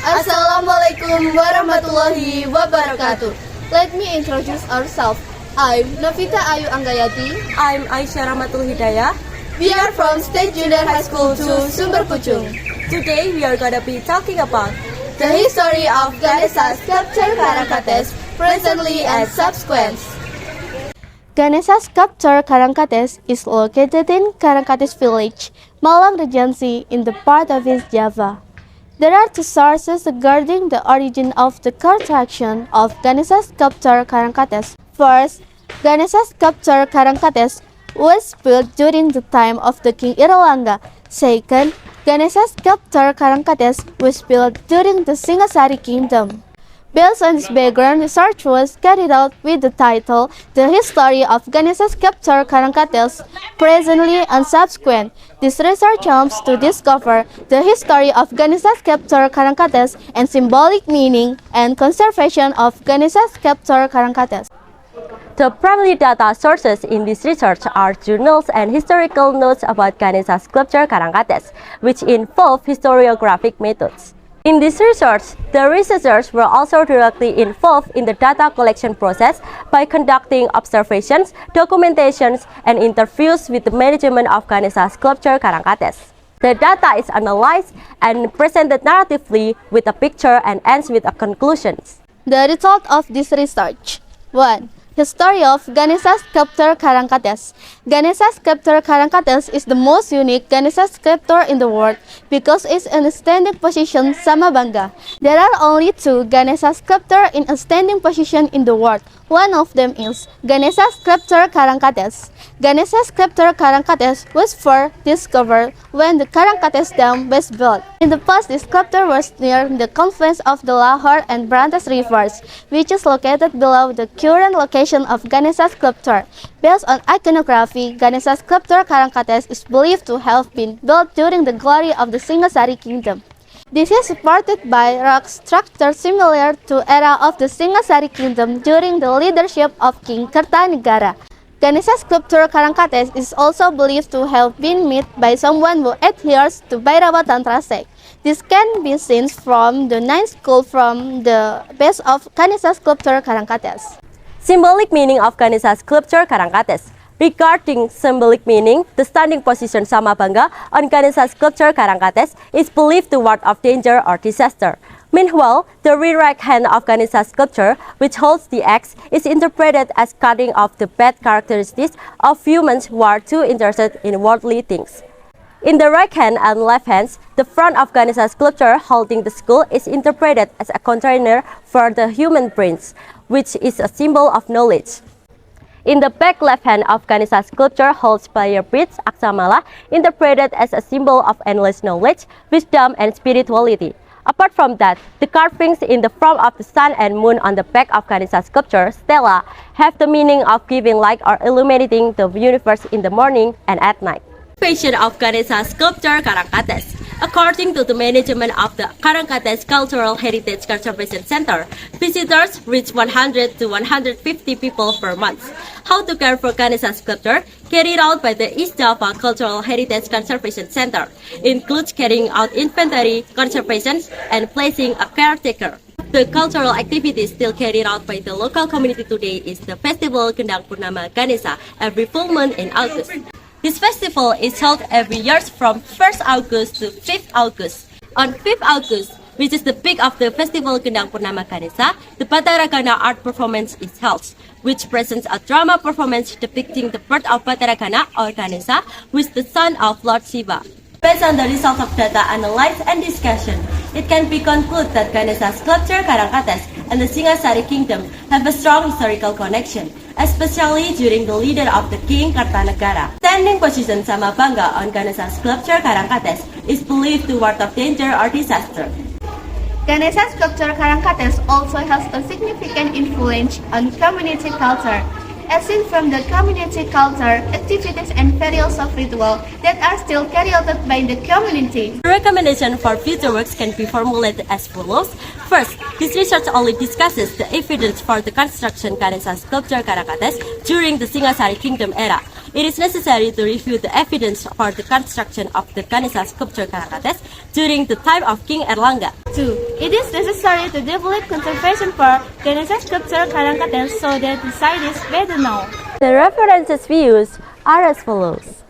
Assalamualaikum warahmatullahi wabarakatuh. Let me introduce ourselves. I'm Novita Ayu Anggayati. I'm Aisyah Rahmatul Hidayah. We are from State Junior High School 2, Sumber Pucung. Today we are gonna be talking about the history of Ganesha Sculpture Karangkates, presently and subsequent. Ganesha Sculpture Karangkates is located in Karangkates Village, Malang Regency, in the part of East Java. There are two sources regarding the origin of the construction of Ganesha Sculpture Karangkates. First, Ganesha Sculpture Karangkates was built during the time of the King Airlangga. Second, Ganesha Sculpture Karangkates was built during the Singasari Kingdom. Based on this background, research was carried out with the title The History of Ganesha Sculpture Karangkates, Presently and Subsequent. This research helps to discover the history of Ganesha Sculpture Karangkates and symbolic meaning and conservation of Ganesha Sculpture Karangkates. the primary data sources in this research are journals and historical notes about Ganesha Sculpture Karangkates, which involve historiographic methods. In this research, the researchers were also directly involved in the data collection process by conducting observations, documentations, and interviews with the management of Ganesha Sculpture Karangkates. The data is analyzed and presented narratively with a picture and ends with a conclusions. The result of this research: 1. History of Ganesha Sculpture Karangkates. Ganesha Sculpture Karangkates is the most unique Ganesha sculpture in the world because it's in a standing position Samabanga. There are only two Ganesha sculptures in a standing position in the world. One of them is Ganesha Sculpture Karangkates. Ganesha Sculpture Karangkates was first discovered when the Karangkates Dam was built. In the past, this sculpture was near the confluence of the Lahore and Brantas rivers, which is located below the current location of Ganesha sculpture. Based on iconography, Ganesha Sculpture Karangkates is believed to have been built during the glory of the Singasari Kingdom. This is supported by rock structure similar to era of the Singasari Kingdom during the leadership of King Kertanegara. Ganesha Sculpture Karangkates is also believed to have been made by someone who adheres to Bhairava Tantra sect. This can be seen from the 9th school from the base of Ganesha Sculpture Karangkates. Symbolic meaning of Ganesha Sculpture Karangkates. Regarding symbolic meaning, the standing position Samabanga on Ganesha Sculpture Karangkates is believed to ward off danger or disaster. Meanwhile, the rear right hand of Ganesha sculpture, which holds the axe, is interpreted as cutting off the bad characteristics of humans who are too interested in worldly things. In the right hand and left hands, the front of Ganesha sculpture holding the skull is interpreted as a container for the human brains, which is a symbol of knowledge. In the back left hand of Ganesha sculpture holds prayer beads, aksamala, interpreted as a symbol of endless knowledge, wisdom, and spirituality. Apart from that, the carvings in the form of the sun and moon on the back of Ganesha sculpture, stela, have the meaning of giving light or illuminating the universe in the morning and at night. Patient of Ganesha Sculpture Karangkates. According to the management of the Karangkates Cultural Heritage Conservation Center, visitors reach 100 to 150 people per month. How to care for Ganesha sculpture, carried out by the East Java Cultural Heritage Conservation Center, includes carrying out inventory, conservation, and placing a caretaker. The cultural activities still carried out by the local community today is the Festival Gendang Purnama Ganesha every full month in August. This festival is held every year from 1st August to 5th August. On 5th August, which is the peak of the Festival Gendang Purnama Ganesha, the Bataragana art performance is held, which presents a drama performance depicting the birth of Bataragana or Ganesha, who is the son of Lord Shiva. Based on the results of data analysis and discussion, it can be concluded that Ganesha Sculpture Karangkates and the Singasari Kingdom have a strong historical connection, especially during the leader of the King Kertanegara. Standing position Samabanga on Ganesha Sculpture Karangkates is believed to ward off danger or disaster. Ganesha Sculpture Karangkates also has a significant influence on community culture, as seen from the community culture, activities and various of rituals that are still carried out by the community. The recommendation for future works can be formulated as follows. First, this research only discusses the evidence for the construction Ganesha Sculpture Karangkates during the Singasari Kingdom era. it is necessary to review the evidence for the construction of the Ganesha Sculpture Karangkates during the time of King Airlangga. 2. It is necessary to develop conservation for Ganesha Sculpture Karangkates so that the site is better known. The references views are as follows.